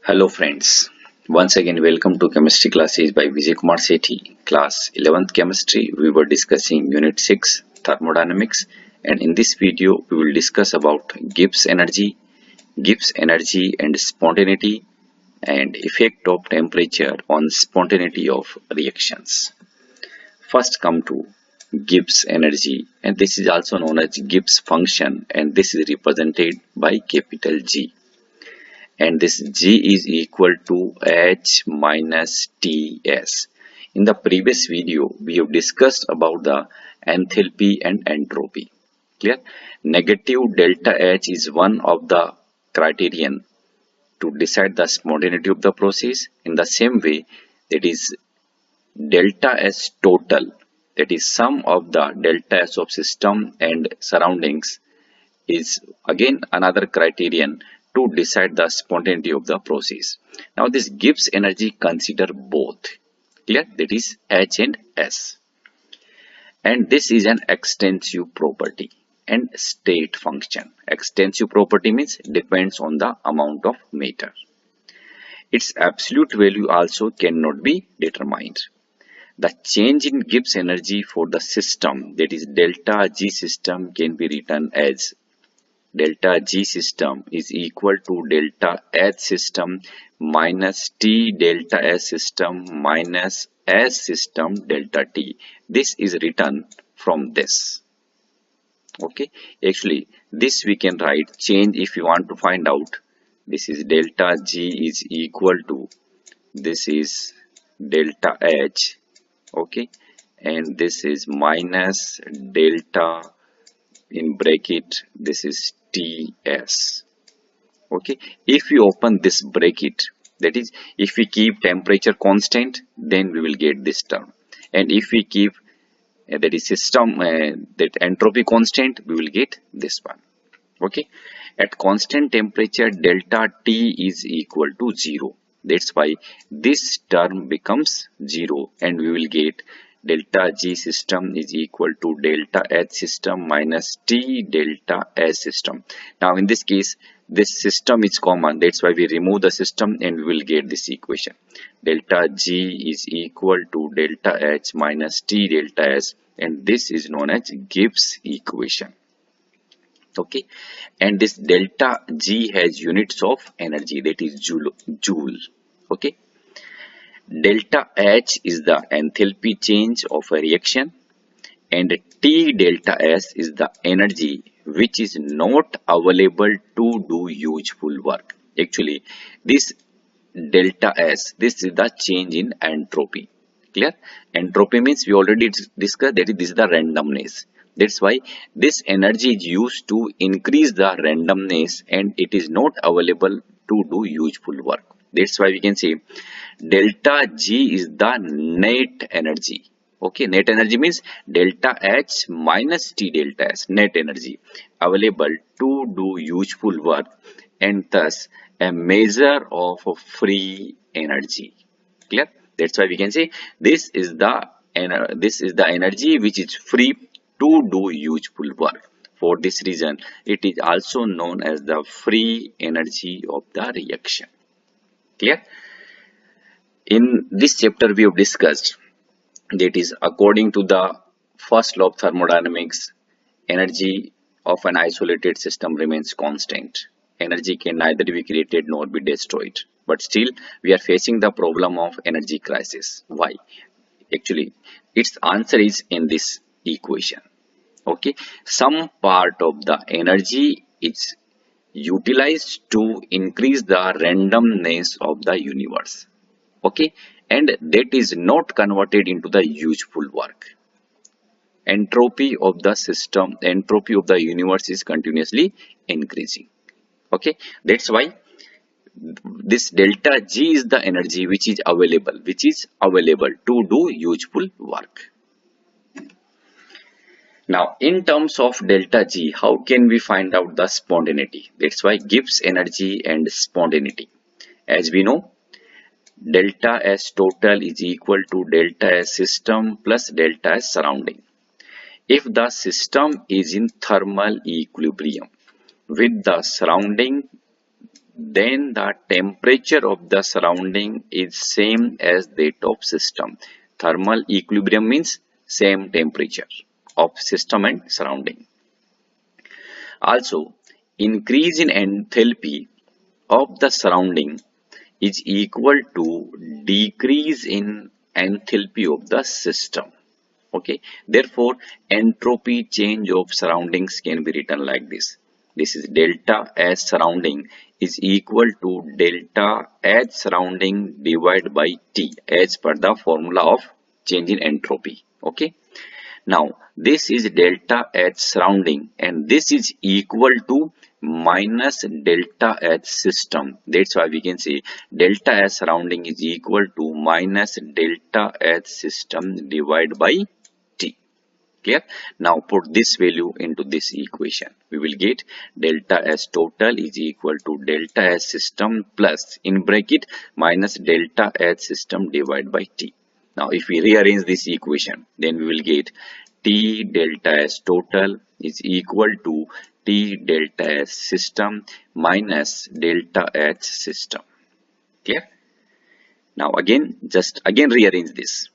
Hello friends, once again welcome to chemistry classes by Vijay Kumar Sethi. Class 11th chemistry, we were discussing unit 6 thermodynamics, and in this video we will discuss about Gibbs energy and spontaneity and effect of temperature on spontaneity of reactions. First come to Gibbs energy, and this is also known as Gibbs function, and this is represented by capital G. And this G is equal to H minus Ts. In the previous video, we have discussed about the enthalpy and entropy. Clear? Negative delta H is one of the criterion to decide the spontaneity of the process. In the same way, that is delta S total, that is sum of the delta S of system and surroundings, is again another criterion to decide the spontaneity of the process. Now this Gibbs energy consider both. Clear? That is H and S. And this is an extensive property and state function. Extensive property means depends on the amount of matter. Its absolute value also cannot be determined. The change in Gibbs energy for the system, that is delta G system, can be written as delta G system is equal to delta H system minus T delta S system minus S system delta T. This is written from this. Okay, actually this we can write change if you want to find out. This is delta G is equal to, this is delta H, okay, and this is minus delta in bracket, this is Ts. Okay, if we open this bracket, that is if we keep temperature constant, then we will get this term, and if we keep that is system that entropy constant, we will get this one. Okay, at constant temperature delta T is equal to 0. That's why this term becomes 0, and we will get delta G system is equal to delta H system minus T delta S system. Now in this case, this system is common. That's why we remove the system and we will get this equation. Delta G is equal to delta H minus T delta S, and this is known as Gibbs equation. Okay, and this delta G has units of energy, that is joule. Okay. Delta H is the enthalpy change of a reaction, and T delta S is the energy which is not available to do useful work. Actually, this delta S, this is the change in entropy. Clear? Entropy means we already discussed that this is the randomness. That's why this energy is used to increase the randomness, and it is not available to do useful work. That's why we can say delta G is the net energy. Okay, net energy means delta H minus T delta S, net energy available to do useful work, and thus a measure of a free energy. Clear? That's why we can say this is the energy which is free to do useful work. For this reason, it is also known as the free energy of the reaction. Clear? In this chapter we have discussed, that is according to the first law of thermodynamics, energy of an isolated system remains constant. Energy can neither be created nor be destroyed. But still we are facing the problem of energy crisis. Why? Actually, its answer is in this equation. Okay, some part of the energy is utilized to increase the randomness of the universe. Okay, and that is not converted into the useful work. Entropy of the system, entropy of the universe is continuously increasing. Okay, that's why this delta G is the energy which is available to do useful work. Now in terms of delta G, how can we find out the spontaneity? That's why Gibbs energy and spontaneity. As we know, delta S total is equal to delta S system plus delta S surrounding. If the system is in thermal equilibrium with the surrounding then the temperature of the surrounding is same as that of system. Thermal equilibrium means same temperature of system and surrounding. Also, increase in enthalpy of the surrounding is equal to decrease in enthalpy of the system. Okay, therefore entropy change of surroundings can be written like this. This is delta S surrounding is equal to delta H surrounding divided by T as per the formula of change in entropy. Okay, now this is delta H surrounding and this is equal to minus delta H system. That's why we can say delta H surrounding is equal to minus delta H system divided by T. Clear? Now put this value into this equation. We will get delta S total is equal to delta S system plus in bracket minus delta H system divided by T. Now if we rearrange this equation, then we will get T delta S total is equal to T delta S system minus delta H system. Clear? Now again rearrange this.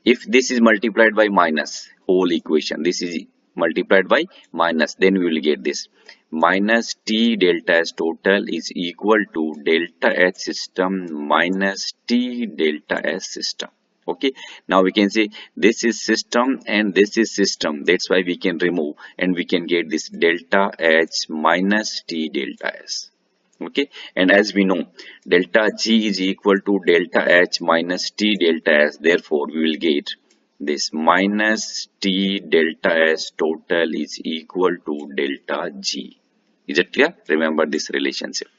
If this is multiplied by minus whole equation, this is multiplied by minus, then we will get this minus T delta S total is equal to delta H system minus T delta S system. Okay, now we can say this is system and this is system. That's why we can remove and we can get this delta H minus T delta S. Okay, and as we know delta G is equal to delta H minus T delta S. Therefore, we will get this minus T delta S total is equal to delta G. Is it clear? Remember this relationship.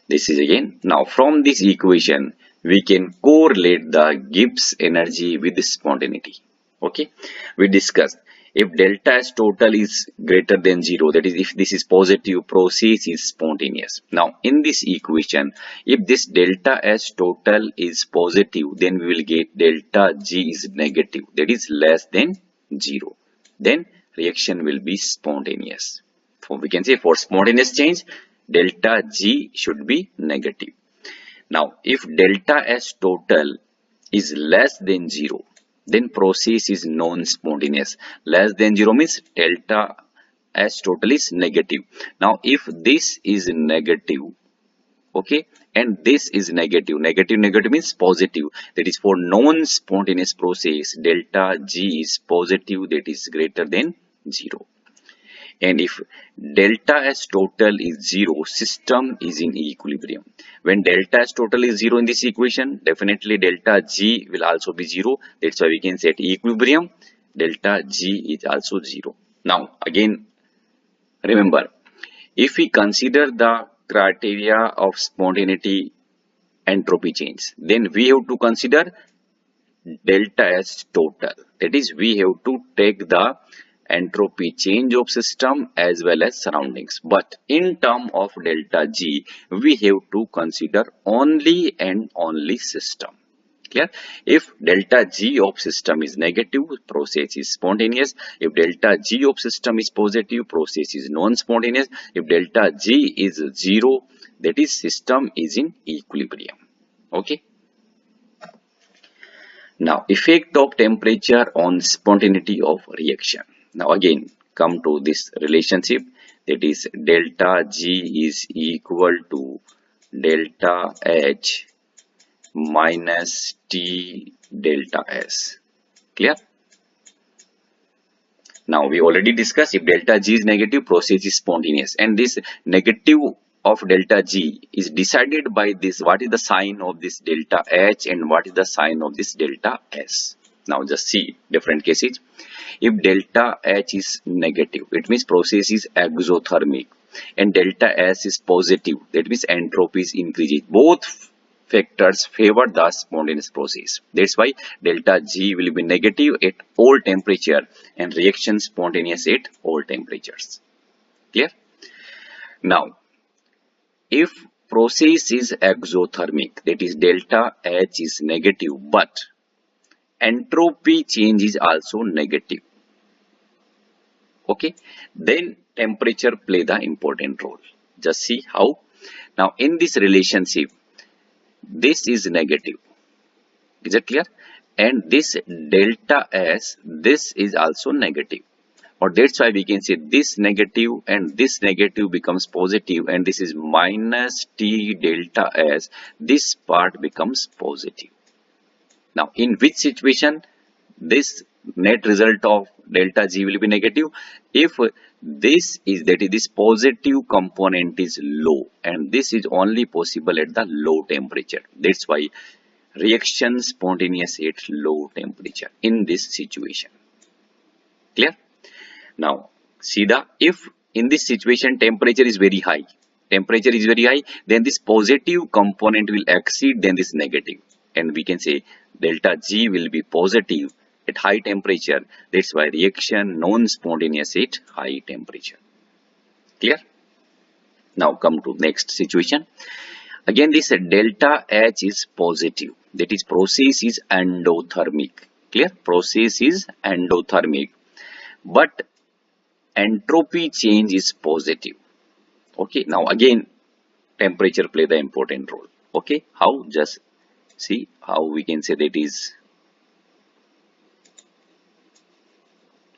This is again, now from this equation we can correlate the Gibbs energy with spontaneity. Okay, we discussed if delta S total is greater than 0, that is if this is positive, process is spontaneous. Now in this equation, if this delta S total is positive, then we will get delta G is negative, that is less than 0. Then reaction will be spontaneous. So we can say for spontaneous change, delta G should be negative. Now if delta S total is less than 0, then process is non-spontaneous. Less than 0 means delta S total is negative. Now if this is negative, okay, and this is negative means positive, that is for non-spontaneous process delta G is positive, that is greater than 0. And if delta S total is 0, system is in equilibrium. When delta S total is 0 in this equation, definitely delta G will also be 0. That's why we can say at equilibrium, delta G is also 0. Now again, remember, if we consider the criteria of spontaneity entropy change, then we have to consider delta S total. That is, we have to take the entropy change of system as well as surroundings, but in term of delta G we have to consider only and only system. Clear? If delta G of system is negative, process is spontaneous. If delta G of system is positive, process is non-spontaneous. If delta G is 0, that is system is in equilibrium. Okay, now effect of temperature on spontaneity of reaction. Now again come to this relationship, that is delta G is equal to delta H minus T delta S. Clear? Now we already discussed if delta G is negative, process is spontaneous, and this negative of delta G is decided by this, what is the sign of this delta H and what is the sign of this delta S. Now just see different cases. If delta H is negative, it means process is exothermic, and delta S is positive, that means entropy is increasing. Both factors favor the spontaneous process. That's why delta G will be negative at all temperature and reaction spontaneous at all temperatures. Clear? Now, if process is exothermic, that is delta H is negative, but entropy change is also negative. Okay, then temperature play the important role. Just see how. Now in this relationship, this is negative. Is it clear? And this delta S, this is also negative. Or that's why we can say this negative and this negative becomes positive, and this is minus T delta S. This part becomes positive. Now in which situation this net result of delta G will be negative? If this positive component is low, and this is only possible at the low temperature. That's why reaction spontaneous at low temperature in this situation. Clear? Now see if in this situation temperature is very high, then this positive component will exceed then this negative, and we can say delta G will be positive at high temperature. That's why reaction non-spontaneous at high temperature. Clear? Now come to next situation. Again this delta H is positive, that is process is endothermic. Clear? Process is endothermic, but entropy change is positive. Okay, now again temperature play the important role. Okay, how? Just see how we can say that is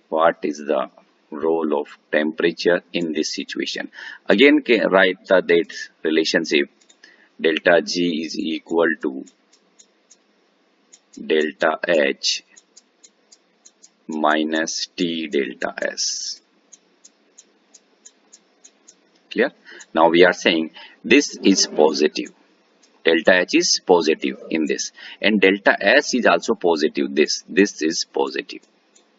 what is the role of temperature in this situation. Again can write that relationship delta G is equal to delta H minus T delta S. Clear? Now we are saying this is positive. Delta H is positive in this, and delta S is also positive. This is positive.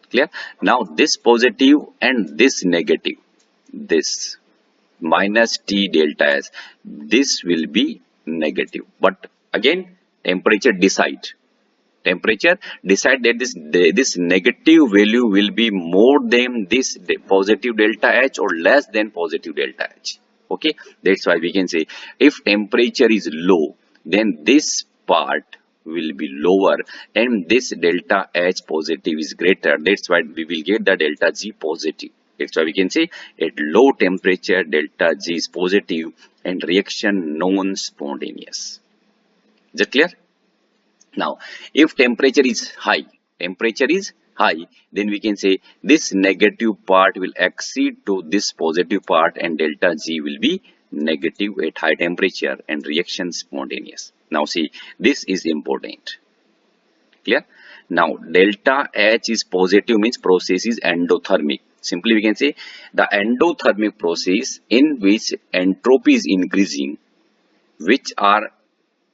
Clear? Now this positive and this negative, this minus T delta S, this will be negative. But again temperature decide that this negative value will be more than this positive delta H or less than positive delta H. Okay, that's why we can say if temperature is low, then this part will be lower and this delta H positive is greater. That's why we will get the delta G positive. That's why we can say at low temperature delta G is positive and reaction non-spontaneous. Is that clear? Now if temperature is high, then we can say this negative part will exceed to this positive part and delta G will be negative at high temperature and reaction spontaneous. Now see, this is important. Clear? Now delta H is positive means process is endothermic. Simply we can say the endothermic process in which entropy is increasing, which are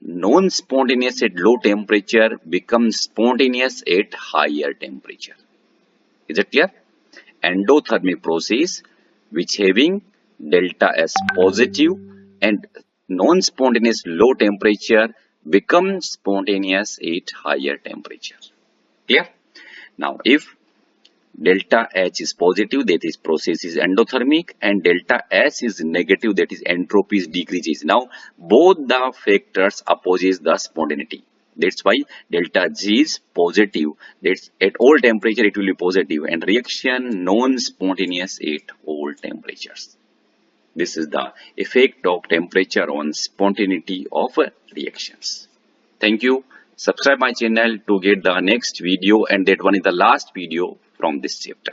non-spontaneous at low temperature, becomes spontaneous at higher temperature. Is it clear? Endothermic process which having delta S positive and non-spontaneous low temperature becomes spontaneous at higher temperature. Clear? Now if delta H is positive, that is process is endothermic, and delta S is negative, that is entropy is decreases. Now both the factors opposes the spontaneity. That's why delta G is positive. That's at all temperature it will be positive, and reaction non-spontaneous at all temperatures. This is the effect of temperature on spontaneity of reactions. Thank you. Subscribe my channel to get the next video, and that one is the last video from this chapter.